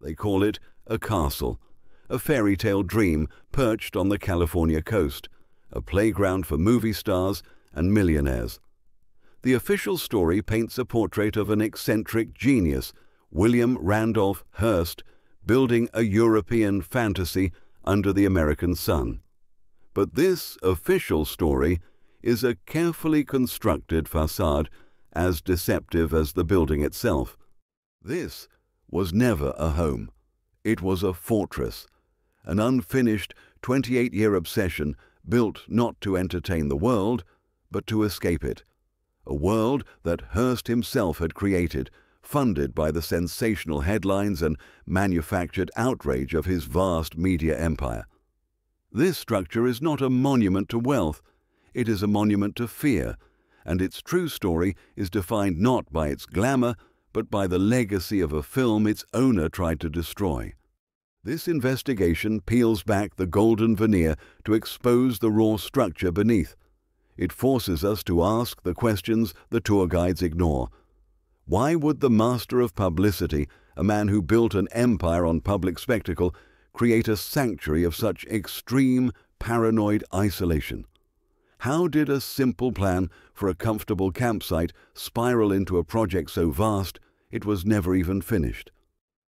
They call it a castle, a fairy tale dream perched on the California coast, a playground for movie stars and millionaires. The official story paints a portrait of an eccentric genius, William Randolph Hearst, building a European fantasy under the American sun. But this official story is a carefully constructed facade, as deceptive as the building itself. This was never a home. It was a fortress, an unfinished 28-year obsession built not to entertain the world, but to escape it. A world that Hearst himself had created, funded by the sensational headlines and manufactured outrage of his vast media empire. This structure is not a monument to wealth, it is a monument to fear, and its true story is defined not by its glamour, but by the legacy of a film its owner tried to destroy. This investigation peels back the golden veneer to expose the raw structure beneath. It forces us to ask the questions the tour guides ignore. Why would the master of publicity, a man who built an empire on public spectacle, create a sanctuary of such extreme, paranoid isolation? How did a simple plan for a comfortable campsite spiral into a project so vast it was never even finished?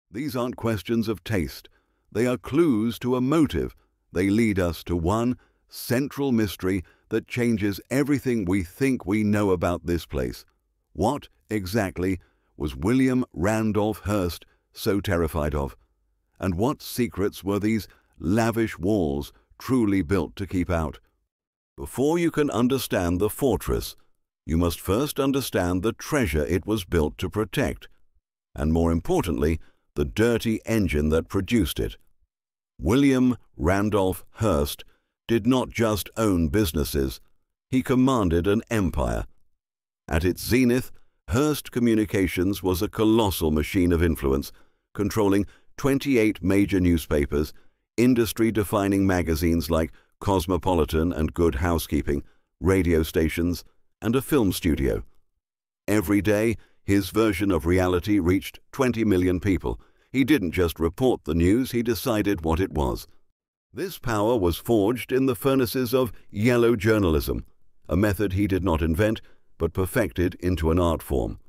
These aren't questions of taste. They are clues to a motive. They lead us to one central mystery that changes everything we think we know about this place. What, exactly, was William Randolph Hearst so terrified of? And what secrets were these lavish walls truly built to keep out? Before you can understand the fortress, you must first understand the treasure it was built to protect, and more importantly, the dirty engine that produced it. William Randolph Hearst did not just own businesses, he commanded an empire. At its zenith, Hearst Communications was a colossal machine of influence, controlling 28 major newspapers, industry-defining magazines like Cosmopolitan and Good Housekeeping, radio stations, and a film studio. Every day, his version of reality reached 20 million people. He didn't just report the news, he decided what it was. This power was forged in the furnaces of yellow journalism, a method he did not invent, but perfected into an art form.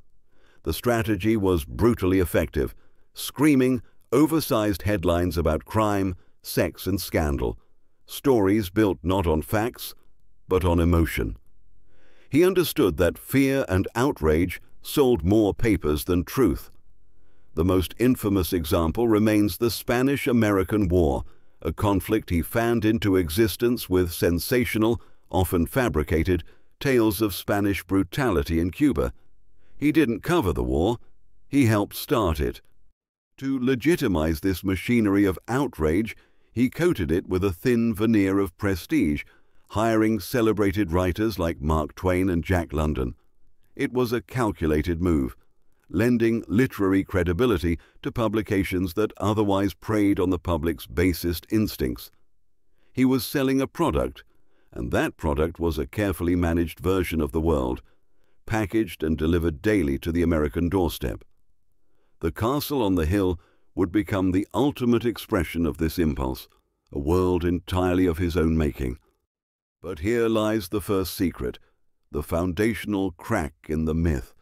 The strategy was brutally effective, screaming, oversized headlines about crime, sex, and scandal. Stories built not on facts, but on emotion. He understood that fear and outrage sold more papers than truth. The most infamous example remains the Spanish-American War, a conflict he fanned into existence with sensational, often fabricated, tales of Spanish brutality in Cuba. He didn't cover the war, he helped start it. To legitimize this machinery of outrage, he coated it with a thin veneer of prestige, hiring celebrated writers like Mark Twain and Jack London. It was a calculated move, lending literary credibility to publications that otherwise preyed on the public's basest instincts. He was selling a product, and that product was a carefully managed version of the world, packaged and delivered daily to the American doorstep. The castle on the hill would become the ultimate expression of this impulse, a world entirely of his own making. But here lies the first secret, the foundational crack in the myth.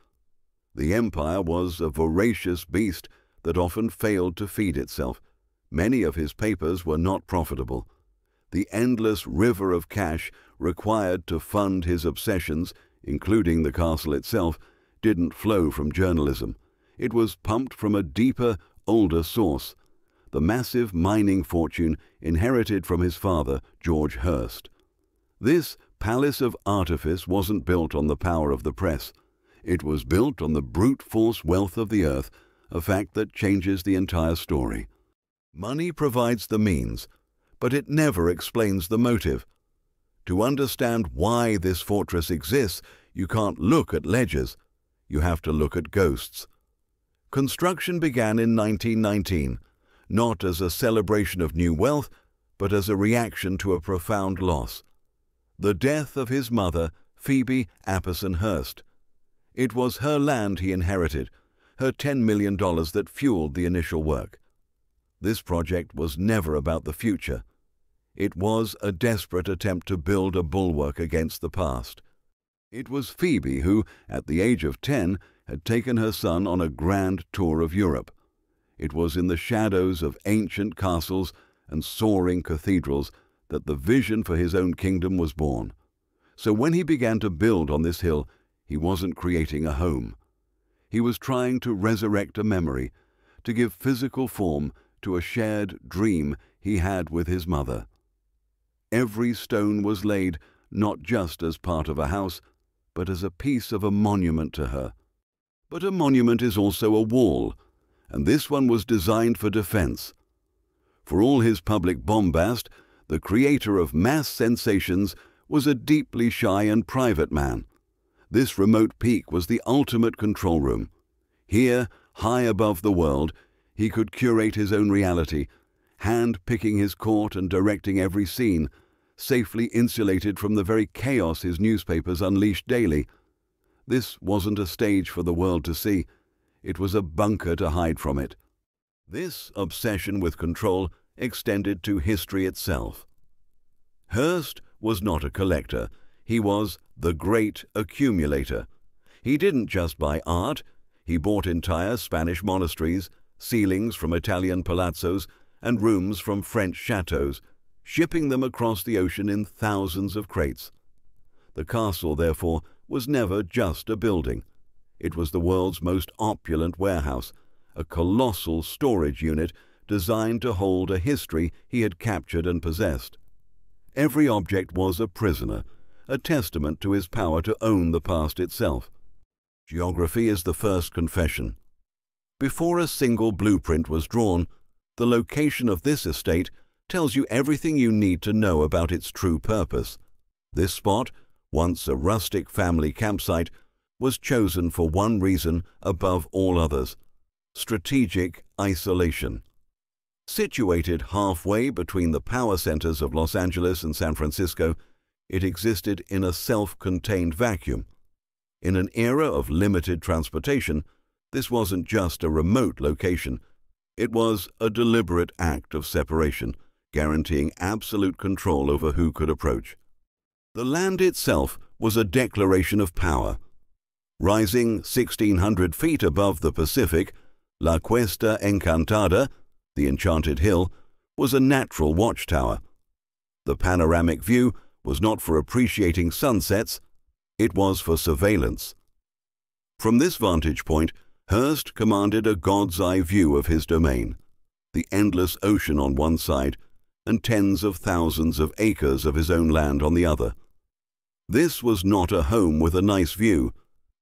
The empire was a voracious beast that often failed to feed itself. Many of his papers were not profitable. The endless river of cash required to fund his obsessions, including the castle itself, didn't flow from journalism. It was pumped from a deeper, older source, the massive mining fortune inherited from his father, George Hearst. This palace of artifice wasn't built on the power of the press. It was built on the brute force wealth of the earth, a fact that changes the entire story. Money provides the means, but it never explains the motive. To understand why this fortress exists, you can't look at ledgers. You have to look at ghosts. Construction began in 1919, not as a celebration of new wealth, but as a reaction to a profound loss. The death of his mother, Phoebe Apperson Hearst. It was her land he inherited, her $10 million that fueled the initial work. This project was never about the future. It was a desperate attempt to build a bulwark against the past. It was Phoebe who, at the age of 10, had taken her son on a grand tour of Europe. It was in the shadows of ancient castles and soaring cathedrals that the vision for his own kingdom was born. So when he began to build on this hill, he wasn't creating a home. He was trying to resurrect a memory, to give physical form to a shared dream he had with his mother. Every stone was laid not just as part of a house, but as a piece of a monument to her. But a monument is also a wall, and this one was designed for defense. For all his public bombast, the creator of mass sensations was a deeply shy and private man. This remote peak was the ultimate control room. Here, high above the world, he could curate his own reality, hand-picking his court and directing every scene, safely insulated from the very chaos his newspapers unleashed daily. This wasn't a stage for the world to see. It was a bunker to hide from it. This obsession with control extended to history itself. Hearst was not a collector. He was the great accumulator. He didn't just buy art. He bought entire Spanish monasteries, ceilings from Italian palazzos, and rooms from French chateaux, shipping them across the ocean in thousands of crates. The castle, therefore, was never just a building. It was the world's most opulent warehouse, a colossal storage unit designed to hold a history he had captured and possessed. Every object was a prisoner, a testament to his power to own the past itself. Geography is the first confession. Before a single blueprint was drawn, the location of this estate tells you everything you need to know about its true purpose. This spot, once a rustic family campsite, was chosen for one reason above all others: strategic isolation. Situated halfway between the power centers of Los Angeles and San Francisco, it existed in a self-contained vacuum. In an era of limited transportation, this wasn't just a remote location. It was a deliberate act of separation, guaranteeing absolute control over who could approach. The land itself was a declaration of power. Rising 1,600 feet above the Pacific, La Cuesta Encantada, the Enchanted Hill, was a natural watchtower. The panoramic view was not for appreciating sunsets, it was for surveillance. From this vantage point, Hearst commanded a god's-eye view of his domain, the endless ocean on one side and tens of thousands of acres of his own land on the other. This was not a home with a nice view.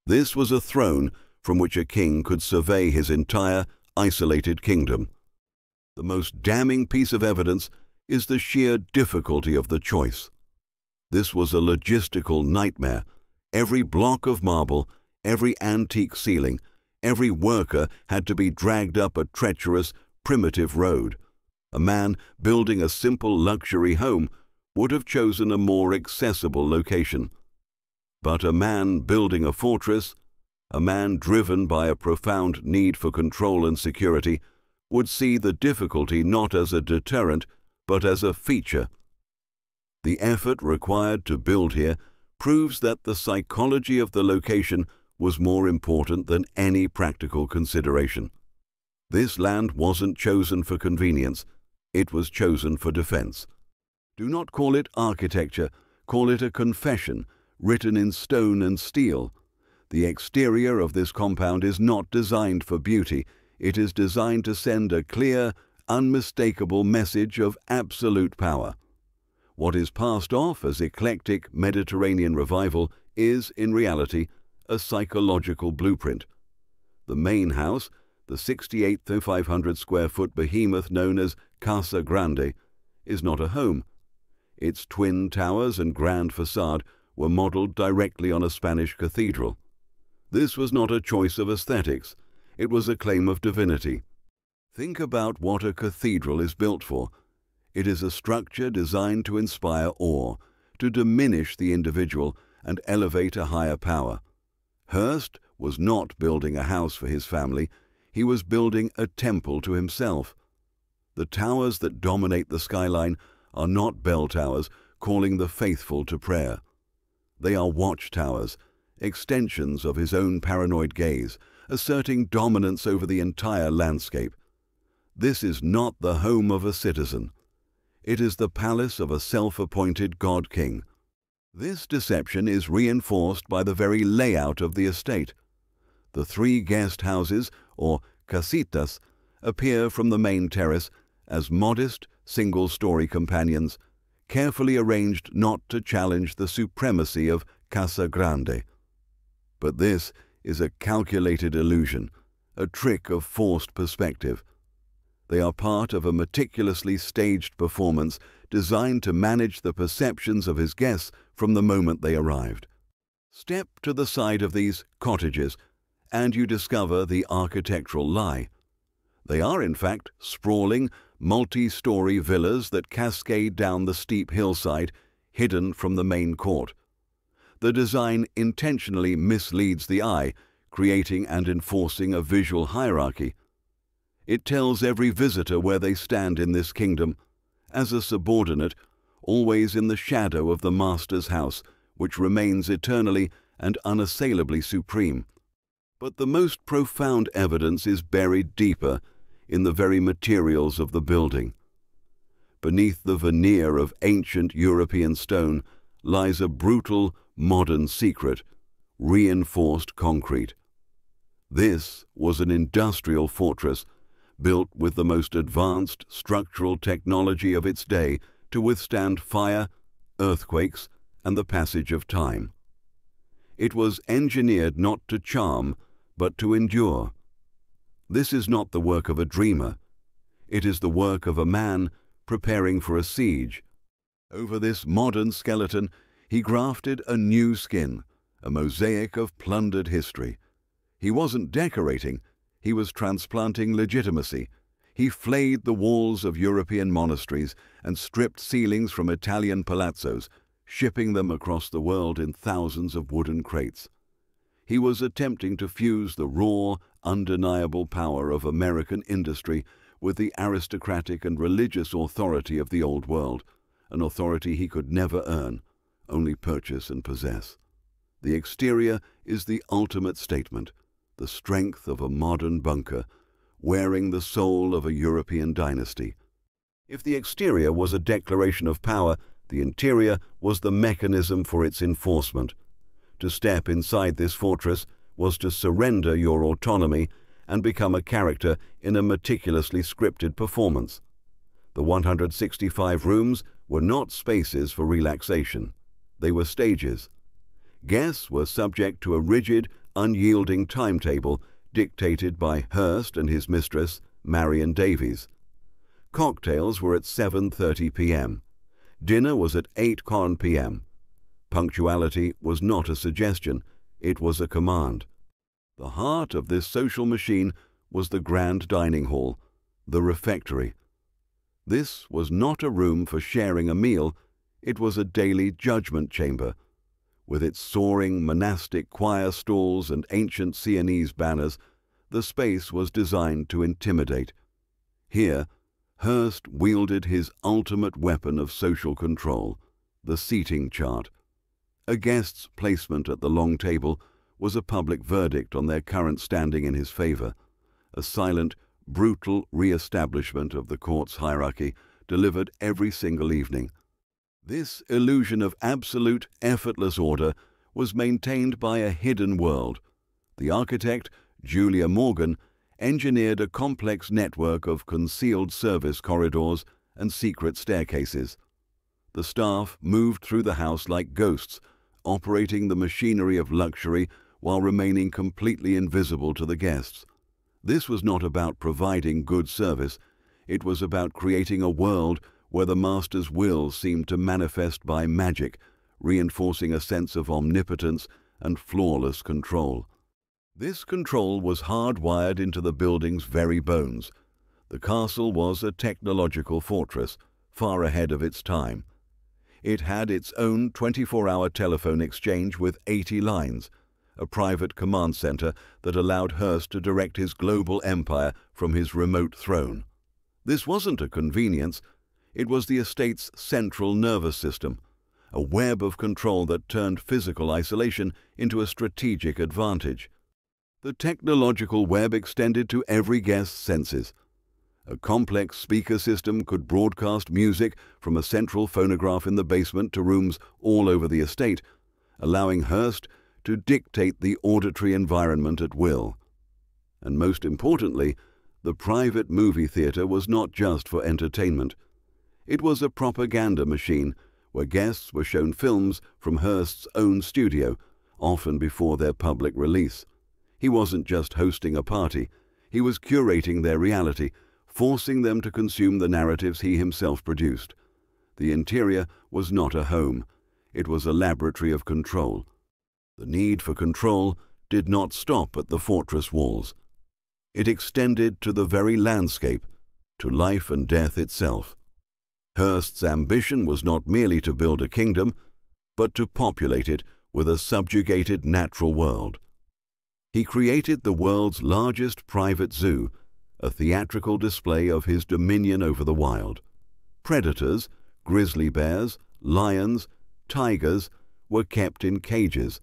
This was a throne from which a king could survey his entire isolated kingdom. The most damning piece of evidence is the sheer difficulty of the choice. This was a logistical nightmare. Every block of marble, every antique ceiling, every worker had to be dragged up a treacherous, primitive road. A man building a simple luxury home would have chosen a more accessible location. But a man building a fortress, a man driven by a profound need for control and security, would see the difficulty not as a deterrent, but as a feature. The effort required to build here proves that the psychology of the location was more important than any practical consideration. This land wasn't chosen for convenience, it was chosen for defense. Do not call it architecture, call it a confession, written in stone and steel. The exterior of this compound is not designed for beauty, it is designed to send a clear, unmistakable message of absolute power. What is passed off as eclectic Mediterranean revival is, in reality, a psychological blueprint. The main house, the 68,500 square foot behemoth known as Casa Grande, is not a home. Its twin towers and grand facade were modeled directly on a Spanish cathedral. This was not a choice of aesthetics, it was a claim of divinity. Think about what a cathedral is built for. It is a structure designed to inspire awe, to diminish the individual and elevate a higher power. Hearst was not building a house for his family, he was building a temple to himself. The towers that dominate the skyline are not bell towers calling the faithful to prayer. They are watchtowers, extensions of his own paranoid gaze, asserting dominance over the entire landscape. This is not the home of a citizen. It is the palace of a self-appointed god-king. This deception is reinforced by the very layout of the estate. The 3 guest houses, or casitas, appear from the main terrace as modest, single-story companions, carefully arranged not to challenge the supremacy of Casa Grande. But this is a calculated illusion, a trick of forced perspective. They are part of a meticulously staged performance designed to manage the perceptions of his guests from the moment they arrived. Step to the side of these cottages, and you discover the architectural lie. They are, in fact, sprawling, multi-story villas that cascade down the steep hillside, hidden from the main court. The design intentionally misleads the eye, creating and enforcing a visual hierarchy. It tells every visitor where they stand in this kingdom, as a subordinate, always in the shadow of the master's house, which remains eternally and unassailably supreme. But the most profound evidence is buried deeper in the very materials of the building. Beneath the veneer of ancient European stone lies a brutal, modern secret, reinforced concrete. This was an industrial fortress built with the most advanced structural technology of its day to withstand fire, earthquakes, and the passage of time. It was engineered not to charm, but to endure. This is not the work of a dreamer. It is the work of a man preparing for a siege. Over this modern skeleton, he grafted a new skin, a mosaic of plundered history. He wasn't decorating, he was transplanting legitimacy. He flayed the walls of European monasteries and stripped ceilings from Italian palazzos, shipping them across the world in thousands of wooden crates. He was attempting to fuse the raw, undeniable power of American industry with the aristocratic and religious authority of the Old World, an authority he could never earn, only purchase and possess. The exterior is the ultimate statement, the strength of a modern bunker, wearing the soul of a European dynasty. If the exterior was a declaration of power, the interior was the mechanism for its enforcement. To step inside this fortress was to surrender your autonomy and become a character in a meticulously scripted performance. The 165 rooms were not spaces for relaxation. They were stages. Guests were subject to a rigid, unyielding timetable dictated by Hearst and his mistress, Marion Davies. Cocktails were at 7:30 p.m. Dinner was at 8 p.m. Punctuality was not a suggestion, it was a command. The heart of this social machine was the grand dining hall, the refectory. This was not a room for sharing a meal, it was a daily judgment chamber. With its soaring monastic choir stalls and ancient Sienese banners, the space was designed to intimidate. Here, Hearst wielded his ultimate weapon of social control, the seating chart. A guest's placement at the long table was a public verdict on their current standing in his favor, a silent, brutal re-establishment of the court's hierarchy delivered every single evening. This illusion of absolute, effortless order was maintained by a hidden world. The architect, Julia Morgan, engineered a complex network of concealed service corridors and secret staircases. The staff moved through the house like ghosts, operating the machinery of luxury while remaining completely invisible to the guests. This was not about providing good service, it was about creating a world where the master's will seemed to manifest by magic, reinforcing a sense of omnipotence and flawless control. This control was hardwired into the building's very bones. The castle was a technological fortress, far ahead of its time. It had its own 24-hour telephone exchange with 80 lines, a private command center that allowed Hearst to direct his global empire from his remote throne. This wasn't a convenience, it was the estate's central nervous system, a web of control that turned physical isolation into a strategic advantage. The technological web extended to every guest's senses. A complex speaker system could broadcast music from a central phonograph in the basement to rooms all over the estate, allowing Hearst to dictate the auditory environment at will. And most importantly, the private movie theater was not just for entertainment. It was a propaganda machine where guests were shown films from Hearst's own studio, often before their public release. He wasn't just hosting a party, he was curating their reality, forcing them to consume the narratives he himself produced. The interior was not a home, it was a laboratory of control. The need for control did not stop at the fortress walls. It extended to the very landscape, to life and death itself. Hearst's ambition was not merely to build a kingdom, but to populate it with a subjugated natural world. He created the world's largest private zoo, a theatrical display of his dominion over the wild. Predators, grizzly bears, lions, tigers, were kept in cages,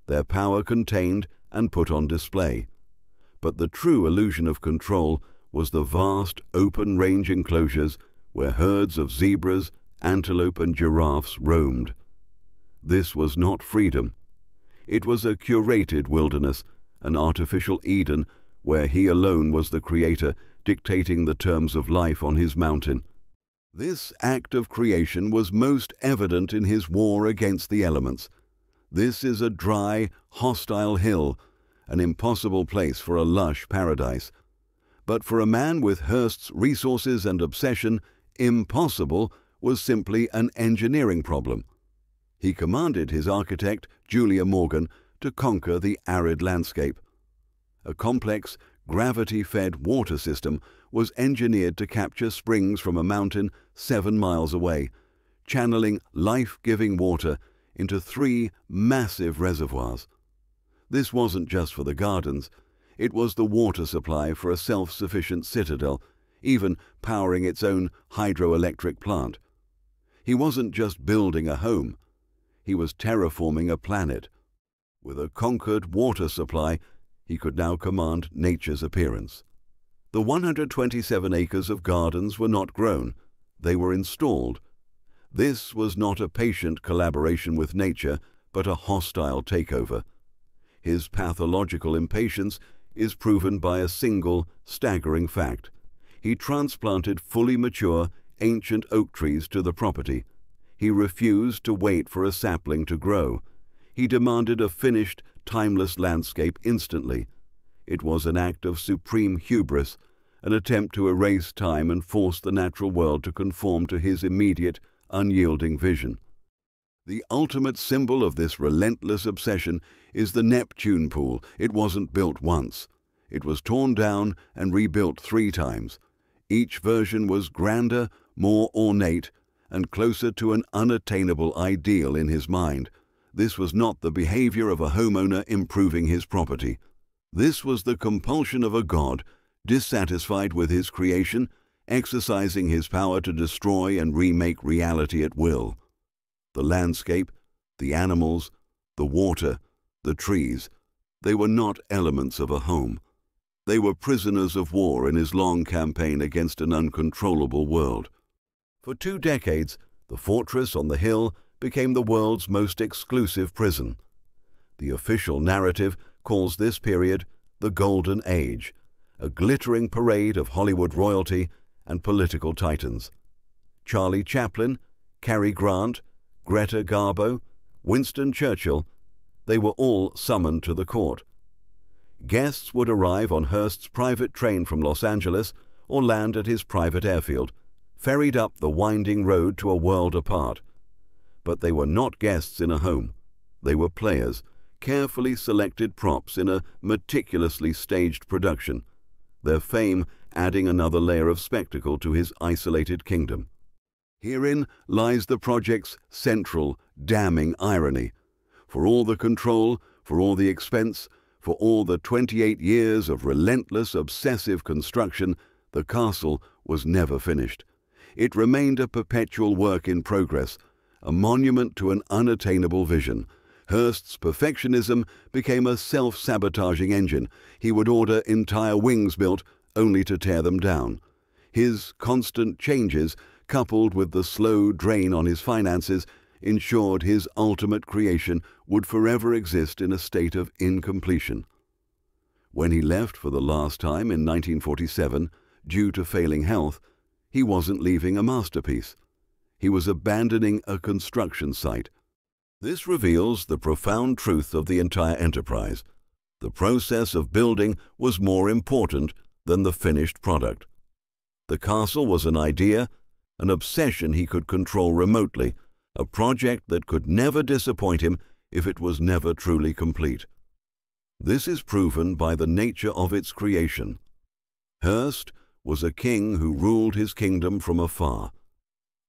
their power contained and put on display. But the true illusion of control was the vast open-range enclosures where herds of zebras, antelope and giraffes roamed. This was not freedom. It was a curated wilderness, an artificial Eden where he alone was the creator, dictating the terms of life on his mountain. This act of creation was most evident in his war against the elements. This is a dry, hostile hill, an impossible place for a lush paradise. But for a man with Hearst's resources and obsession, impossible was simply an engineering problem. He commanded his architect, Julia Morgan, to conquer the arid landscape. A complex, gravity-fed water system was engineered to capture springs from a mountain 7 miles away, channeling life-giving water into 3 massive reservoirs. This wasn't just for the gardens, it was the water supply for a self-sufficient citadel, even powering its own hydroelectric plant. He wasn't just building a home, he was terraforming a planet. With a conquered water supply, he could now command nature's appearance. The 127 acres of gardens were not grown, they were installed. This was not a patient collaboration with nature, but a hostile takeover. His pathological impatience is proven by a single, staggering fact. He transplanted fully mature, ancient oak trees to the property. He refused to wait for a sapling to grow. He demanded a finished, timeless landscape instantly. It was an act of supreme hubris, an attempt to erase time and force the natural world to conform to his immediate, unyielding vision. The ultimate symbol of this relentless obsession is the Neptune pool. It wasn't built once. It was torn down and rebuilt 3 times. Each version was grander, more ornate, and closer to an unattainable ideal in his mind. This was not the behavior of a homeowner improving his property. This was the compulsion of a god, dissatisfied with his creation, exercising his power to destroy and remake reality at will. The landscape, the animals, the water, the trees, they were not elements of a home. They were prisoners of war in his long campaign against an uncontrollable world. For 2 decades, the fortress on the hill became the world's most exclusive prison. The official narrative calls this period the Golden Age, a glittering parade of Hollywood royalty and political titans. Charlie Chaplin, Cary Grant, Greta Garbo, Winston Churchill, they were all summoned to the court. Guests would arrive on Hearst's private train from Los Angeles or land at his private airfield, ferried up the winding road to a world apart. But they were not guests in a home. They were players, carefully selected props in a meticulously staged production, their fame adding another layer of spectacle to his isolated kingdom. Herein lies the project's central, damning irony. For all the control, for all the expense, for all the 28 years of relentless, obsessive construction, The castle was never finished. It remained a perpetual work in progress, a monument to an unattainable vision. Hearst's perfectionism became a self-sabotaging engine. He would order entire wings built only to tear them down. His constant changes, coupled with the slow drain on his finances, ensured his ultimate creation would forever exist in a state of incompletion. When he left for the last time in 1947, due to failing health, he wasn't leaving a masterpiece. He was abandoning a construction site. This reveals the profound truth of the entire enterprise. The process of building was more important than the finished product. The castle was an idea, an obsession he could control remotely, a project that could never disappoint him if it was never truly complete. This is proven by the nature of its creation. Hearst was a king who ruled his kingdom from afar.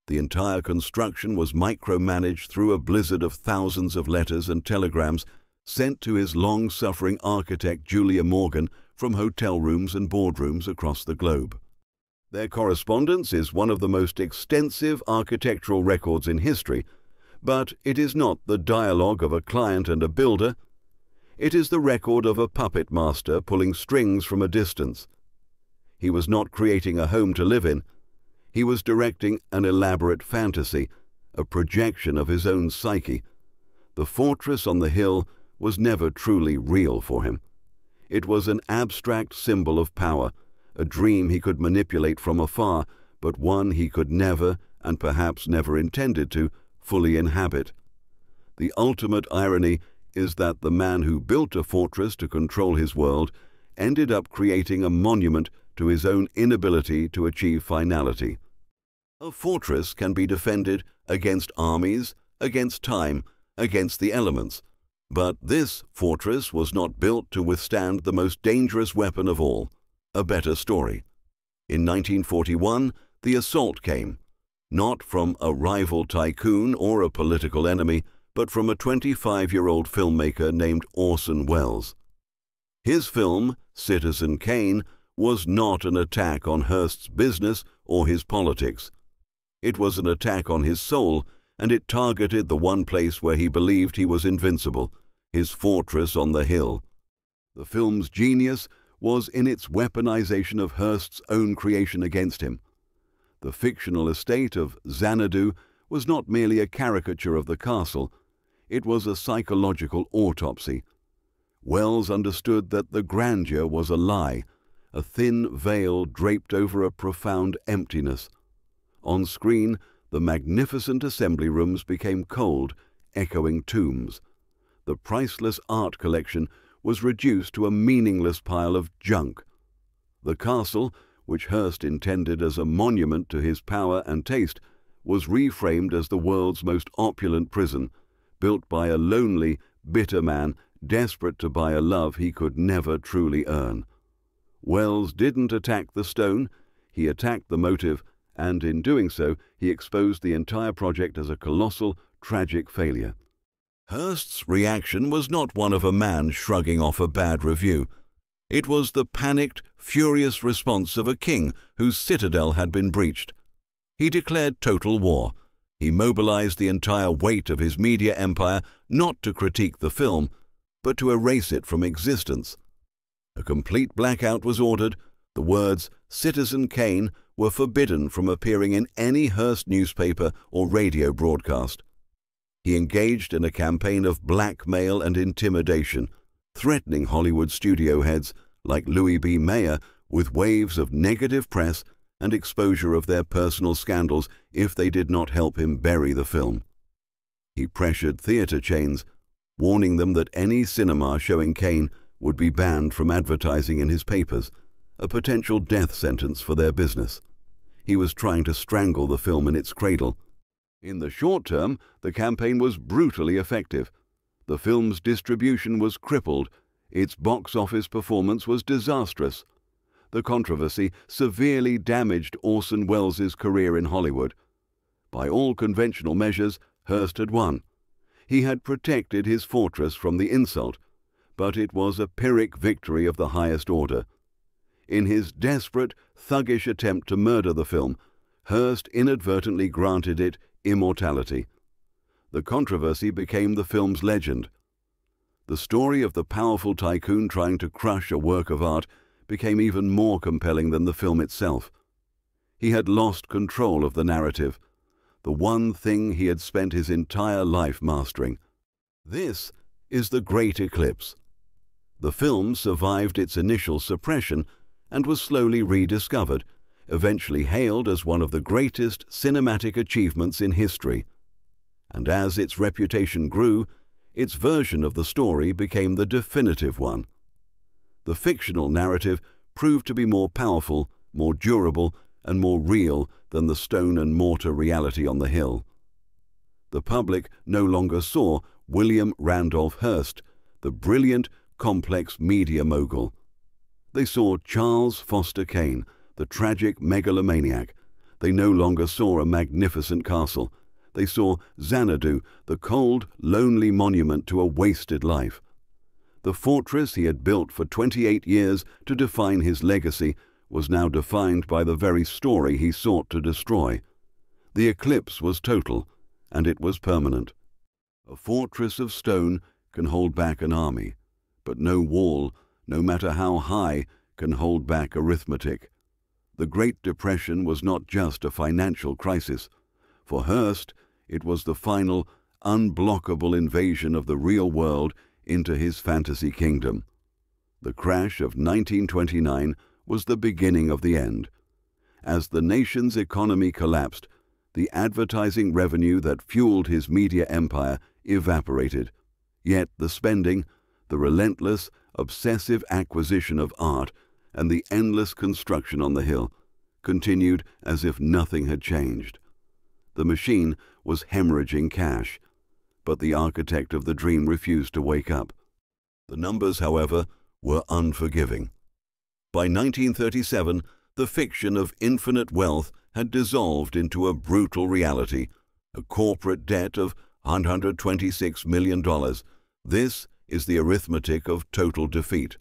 The entire construction was micromanaged through a blizzard of thousands of letters and telegrams sent to his long-suffering architect Julia Morgan from hotel rooms and boardrooms across the globe. Their correspondence is one of the most extensive architectural records in history, but it is not the dialogue of a client and a builder. It is the record of a puppet master pulling strings from a distance. He was not creating a home to live in. He was directing an elaborate fantasy, a projection of his own psyche. The fortress on the hill was never truly real for him. It was an abstract symbol of power, a dream he could manipulate from afar, but one he could never, and perhaps never intended to, fully inhabit. The ultimate irony is that the man who built a fortress to control his world ended up creating a monument to his own inability to achieve finality. A fortress can be defended against armies, against time, against the elements, but this fortress was not built to withstand the most dangerous weapon of all, a better story. In 1941, the assault came, not from a rival tycoon or a political enemy, but from a 25-year-old filmmaker named Orson Welles. His film, Citizen Kane, was not an attack on Hearst's business or his politics. It was an attack on his soul, and it targeted the one place where he believed he was invincible, his fortress on the hill. The film's genius was in its weaponization of Hearst's own creation against him. The fictional estate of Xanadu was not merely a caricature of the castle, it was a psychological autopsy. Welles understood that the grandeur was a lie, a thin veil draped over a profound emptiness. On screen, the magnificent assembly rooms became cold, echoing tombs. The priceless art collection was reduced to a meaningless pile of junk. The castle, which Hearst intended as a monument to his power and taste, was reframed as the world's most opulent prison, built by a lonely, bitter man desperate to buy a love he could never truly earn. Welles didn't attack the stone, he attacked the motive, and in doing so, he exposed the entire project as a colossal, tragic failure. Hearst's reaction was not one of a man shrugging off a bad review. It was the panicked, furious response of a king whose citadel had been breached. He declared total war. He mobilized the entire weight of his media empire not to critique the film, but to erase it from existence. A complete blackout was ordered. The words "Citizen Kane" were forbidden from appearing in any Hearst newspaper or radio broadcast. He engaged in a campaign of blackmail and intimidation, threatening Hollywood studio heads like Louis B. Mayer with waves of negative press and exposure of their personal scandals if they did not help him bury the film. He pressured theater chains, warning them that any cinema showing Kane would be banned from advertising in his papers, a potential death sentence for their business. He was trying to strangle the film in its cradle. In the short term, the campaign was brutally effective. The film's distribution was crippled. Its box office performance was disastrous. The controversy severely damaged Orson Welles' career in Hollywood. By all conventional measures, Hearst had won. He had protected his fortress from the insult, but it was a Pyrrhic victory of the highest order. In his desperate, thuggish attempt to murder the film, Hearst inadvertently granted it immortality. The controversy became the film's legend. The story of the powerful tycoon trying to crush a work of art became even more compelling than the film itself. He had lost control of the narrative, the one thing he had spent his entire life mastering. This is The Great Eclipse. The film survived its initial suppression and was slowly rediscovered, eventually hailed as one of the greatest cinematic achievements in history. And as its reputation grew, its version of the story became the definitive one. The fictional narrative proved to be more powerful, more durable, and more real than the stone and mortar reality on the hill. The public no longer saw William Randolph Hearst, the brilliant, complex media mogul. They saw Charles Foster Kane, the tragic megalomaniac. They no longer saw a magnificent castle. They saw Xanadu, the cold, lonely monument to a wasted life. The fortress he had built for 28 years to define his legacy was now defined by the very story he sought to destroy. The eclipse was total, and it was permanent. A fortress of stone can hold back an army, but no wall, no matter how high, can hold back arithmetic. The Great Depression was not just a financial crisis. For Hearst, it was the final, unblockable invasion of the real world into his fantasy kingdom. The crash of 1929 was the beginning of the end. As the nation's economy collapsed, the advertising revenue that fueled his media empire evaporated. Yet the spending, the relentless, obsessive acquisition of art, and the endless construction on the hill continued as if nothing had changed. The machine was hemorrhaging cash, but the architect of the dream refused to wake up. The numbers, however, were unforgiving. By 1937, the fiction of infinite wealth had dissolved into a brutal reality, a corporate debt of $126 million. This is the arithmetic of total defeat.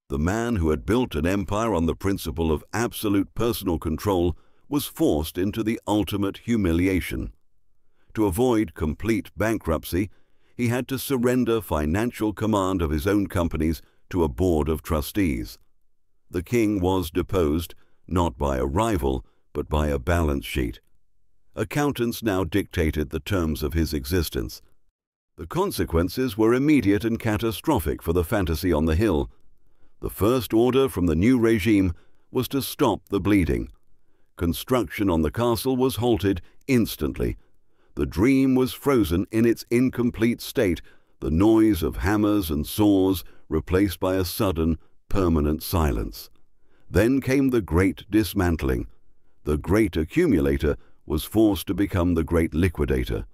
The man who had built an empire on the principle of absolute personal control was forced into the ultimate humiliation. To avoid complete bankruptcy, he had to surrender financial command of his own companies to a board of trustees. The king was deposed, not by a rival, but by a balance sheet. Accountants now dictated the terms of his existence. The consequences were immediate and catastrophic for the fantasy on the hill. The first order from the new regime was to stop the bleeding. Construction on the castle was halted instantly. The dream was frozen in its incomplete state, the noise of hammers and saws replaced by a sudden, permanent silence. Then came the great dismantling. The great accumulator was forced to become the great liquidator.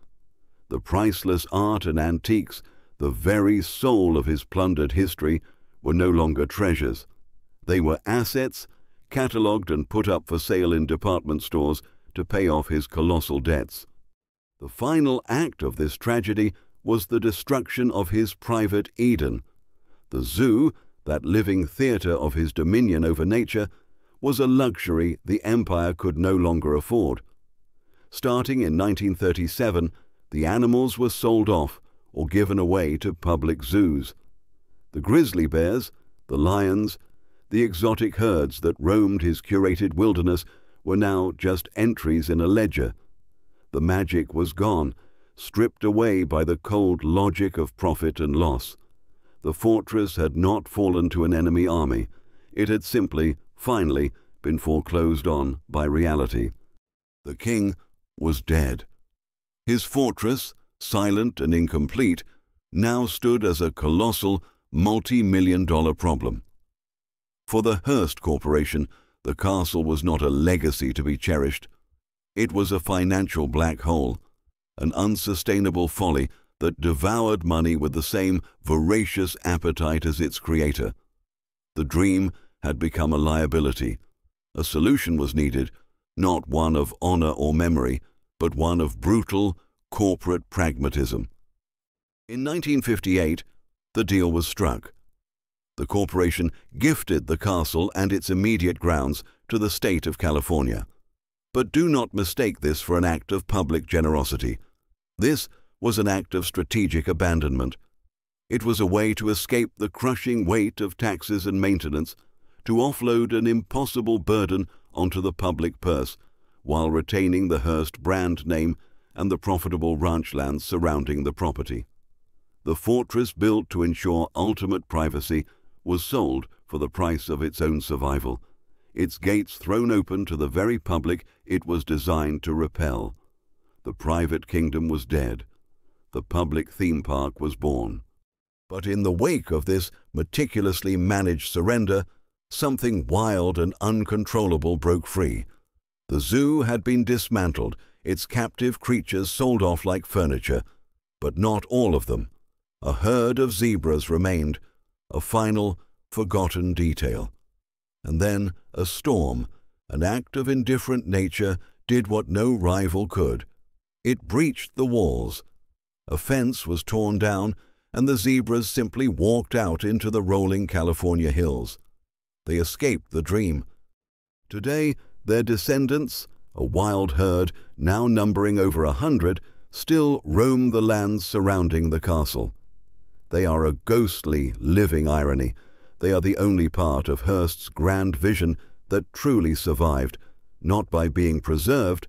The priceless art and antiques, the very soul of his plundered history, were no longer treasures. They were assets, catalogued and put up for sale in department stores to pay off his colossal debts. The final act of this tragedy was the destruction of his private Eden. The zoo, that living theatre of his dominion over nature, was a luxury the empire could no longer afford. Starting in 1937, the animals were sold off or given away to public zoos. The grizzly bears, the lions, the exotic herds that roamed his curated wilderness were now just entries in a ledger. The magic was gone, stripped away by the cold logic of profit and loss. The fortress had not fallen to an enemy army. It had simply, finally, been foreclosed on by reality. The king was dead. His fortress, silent and incomplete, now stood as a colossal, multi-million-dollar problem. For the Hearst Corporation, the castle was not a legacy to be cherished. It was a financial black hole, an unsustainable folly that devoured money with the same voracious appetite as its creator. The dream had become a liability. A solution was needed, not one of honor or memory, but one of brutal, corporate pragmatism. In 1958, the deal was struck. The corporation gifted the castle and its immediate grounds to the state of California. But do not mistake this for an act of public generosity. This was an act of strategic abandonment. It was a way to escape the crushing weight of taxes and maintenance, to offload an impossible burden onto the public purse, while retaining the Hearst brand name and the profitable ranch lands surrounding the property. The fortress, built to ensure ultimate privacy, was sold for the price of its own survival, its gates thrown open to the very public it was designed to repel. The private kingdom was dead. The public theme park was born. But in the wake of this meticulously managed surrender, something wild and uncontrollable broke free. The zoo had been dismantled, its captive creatures sold off like furniture, but not all of them. A herd of zebras remained, a final, forgotten detail. And then a storm, an act of indifferent nature, did what no rival could. It breached the walls. A fence was torn down, and the zebras simply walked out into the rolling California hills. They escaped the dream. Today, their descendants, a wild herd now numbering over 100, still roam the lands surrounding the castle. They are a ghostly, living irony. They are the only part of Hearst's grand vision that truly survived, not by being preserved,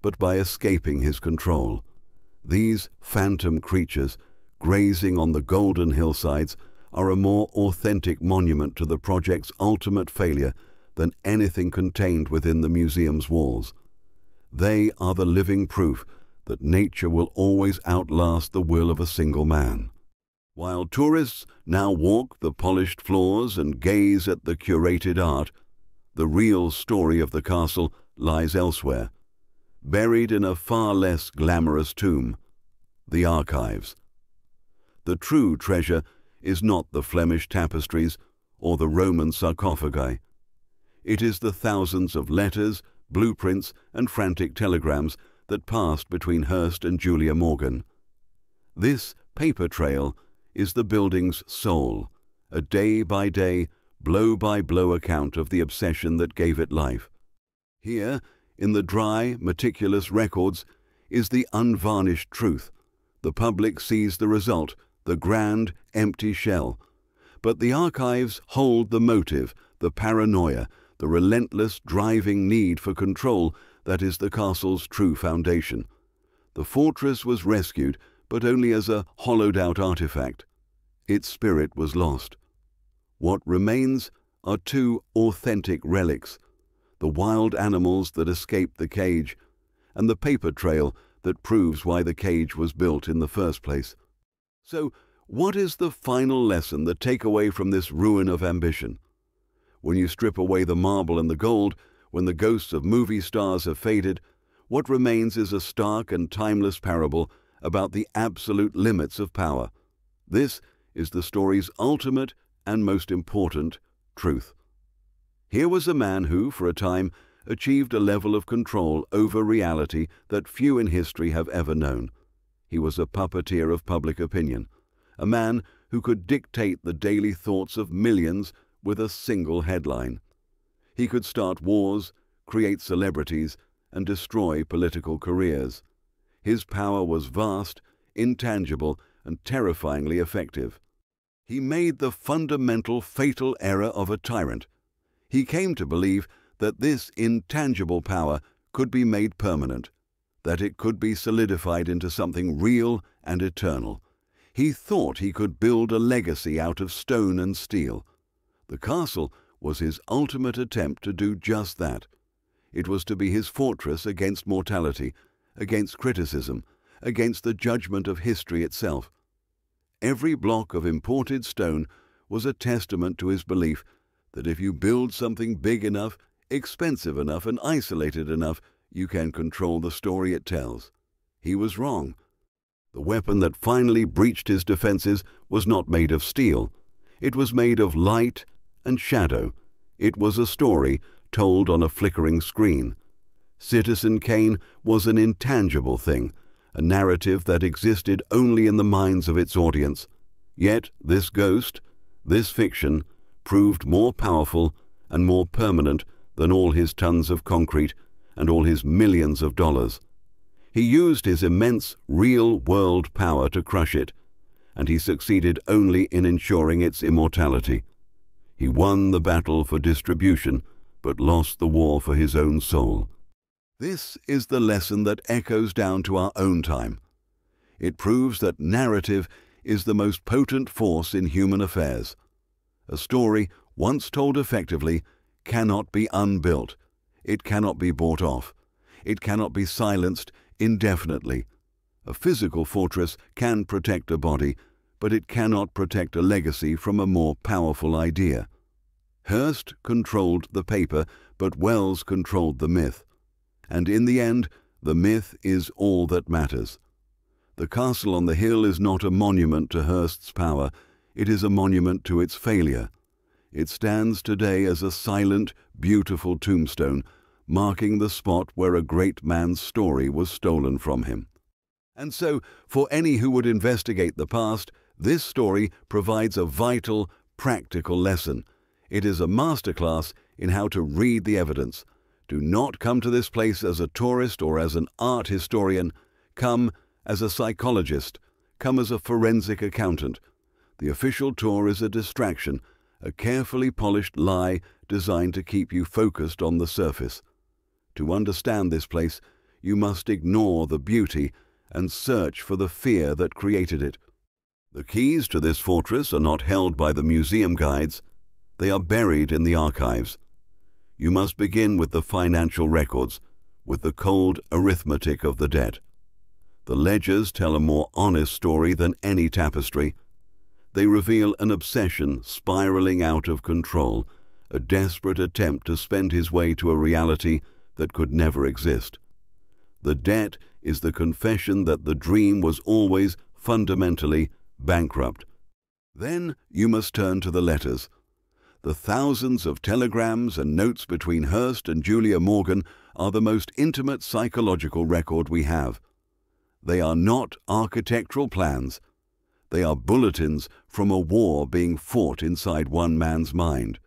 but by escaping his control. These phantom creatures, grazing on the golden hillsides, are a more authentic monument to the project's ultimate failure than anything contained within the museum's walls. They are the living proof that nature will always outlast the will of a single man. While tourists now walk the polished floors and gaze at the curated art, the real story of the castle lies elsewhere, buried in a far less glamorous tomb, the archives. The true treasure is not the Flemish tapestries or the Roman sarcophagi. It is the thousands of letters, blueprints, and frantic telegrams that passed between Hearst and Julia Morgan. This paper trail is the building's soul, a day-by-day, blow-by-blow account of the obsession that gave it life. Here, in the dry, meticulous records, is the unvarnished truth. The public sees the result, the grand, empty shell. But the archives hold the motive, the paranoia, the relentless, driving need for control that is the castle's true foundation. The fortress was rescued, but only as a hollowed-out artifact. Its spirit was lost. What remains are two authentic relics, the wild animals that escaped the cage, and the paper trail that proves why the cage was built in the first place. So, what is the final lesson, the takeaway from this ruin of ambition? When you strip away the marble and the gold, when the ghosts of movie stars have faded, what remains is a stark and timeless parable about the absolute limits of power. This is the story's ultimate and most important truth. Here was a man who, for a time, achieved a level of control over reality that few in history have ever known. He was a puppeteer of public opinion, a man who could dictate the daily thoughts of millions with a single headline. He could start wars, create celebrities, and destroy political careers. His power was vast, intangible, and terrifyingly effective. He made the fundamental fatal error of a tyrant. He came to believe that this intangible power could be made permanent, that it could be solidified into something real and eternal. He thought he could build a legacy out of stone and steel. The castle was his ultimate attempt to do just that. It was to be his fortress against mortality, against criticism, against the judgment of history itself. Every block of imported stone was a testament to his belief that if you build something big enough, expensive enough, and isolated enough, you can control the story it tells. He was wrong. The weapon that finally breached his defenses was not made of steel. It was made of light and shadow. It was a story told on a flickering screen. Citizen Kane was an intangible thing, a narrative that existed only in the minds of its audience. Yet this ghost, This fiction proved more powerful and more permanent than all his tons of concrete and all his millions of dollars. He used his immense real-world power to crush it, and he succeeded only in ensuring its immortality. He won the battle for distribution, but lost the war for his own soul. This is the lesson that echoes down to our own time. It proves that narrative is the most potent force in human affairs. A story, once told effectively, cannot be unbuilt. It cannot be bought off. It cannot be silenced indefinitely. A physical fortress can protect a body, but it cannot protect a legacy from a more powerful idea. Hearst controlled the paper, but Wells controlled the myth. And in the end, the myth is all that matters. The castle on the hill is not a monument to Hearst's power, it is a monument to its failure. It stands today as a silent, beautiful tombstone, marking the spot where a great man's story was stolen from him. And so, for any who would investigate the past, this story provides a vital, practical lesson. It is a masterclass in how to read the evidence. Do not come to this place as a tourist or as an art historian. Come as a psychologist. Come as a forensic accountant. The official tour is a distraction, a carefully polished lie designed to keep you focused on the surface. To understand this place, you must ignore the beauty and search for the fear that created it. The keys to this fortress are not held by the museum guides. They are buried in the archives. You must begin with the financial records, with the cold arithmetic of the debt. The ledgers tell a more honest story than any tapestry. They reveal an obsession spiraling out of control, a desperate attempt to spend his way to a reality that could never exist. The debt is the confession that the dream was always fundamentally bankrupt. Then you must turn to the letters. The thousands of telegrams and notes between Hearst and Julia Morgan are the most intimate psychological record we have. They are not architectural plans. They are bulletins from a war being fought inside one man's mind.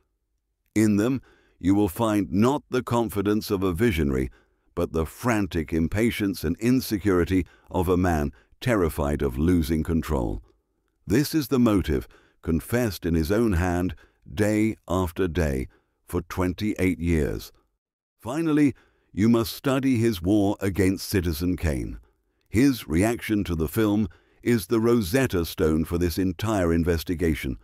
In them, you will find not the confidence of a visionary, but the frantic impatience and insecurity of a man terrified of losing control. This is the motive, confessed in his own hand, day after day, for 28 years. Finally, you must study his war against Citizen Kane. His reaction to the film is the Rosetta Stone for this entire investigation.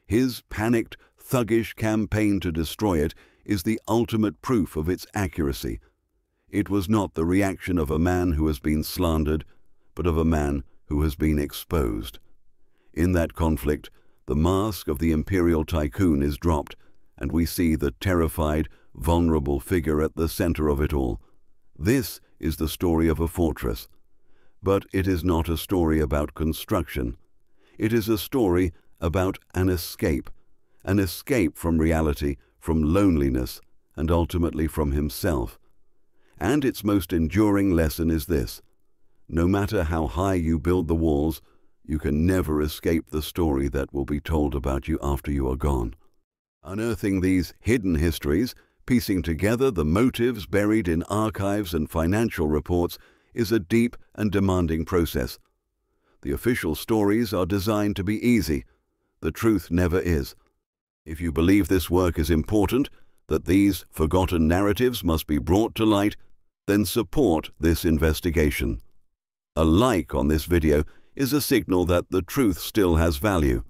His panicked, thuggish campaign to destroy it is the ultimate proof of its accuracy. It was not the reaction of a man who has been slandered, but of a man who has been exposed. In that conflict, the mask of the imperial tycoon is dropped, and we see the terrified, vulnerable figure at the center of it all. This is the story of a fortress. But it is not a story about construction. It is a story about an escape from reality, from loneliness, and ultimately from himself. And its most enduring lesson is this: no matter how high you build the walls, you can never escape the story that will be told about you after you are gone. Unearthing these hidden histories, piecing together the motives buried in archives and financial reports, is a deep and demanding process. The official stories are designed to be easy. The truth never is. If you believe this work is important, that these forgotten narratives must be brought to light, then support this investigation. A like on this video is a signal that the truth still has value.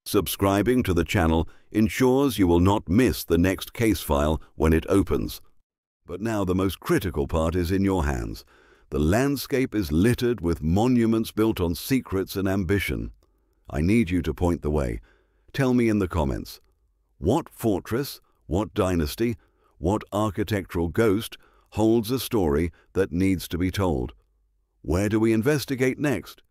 Subscribing to the channel ensures you will not miss the next case file when it opens. But now the most critical part is in your hands. The landscape is littered with monuments built on secrets and ambition. I need you to point the way. Tell me in the comments. What fortress, what dynasty, what architectural ghost holds a story that needs to be told? Where do we investigate next?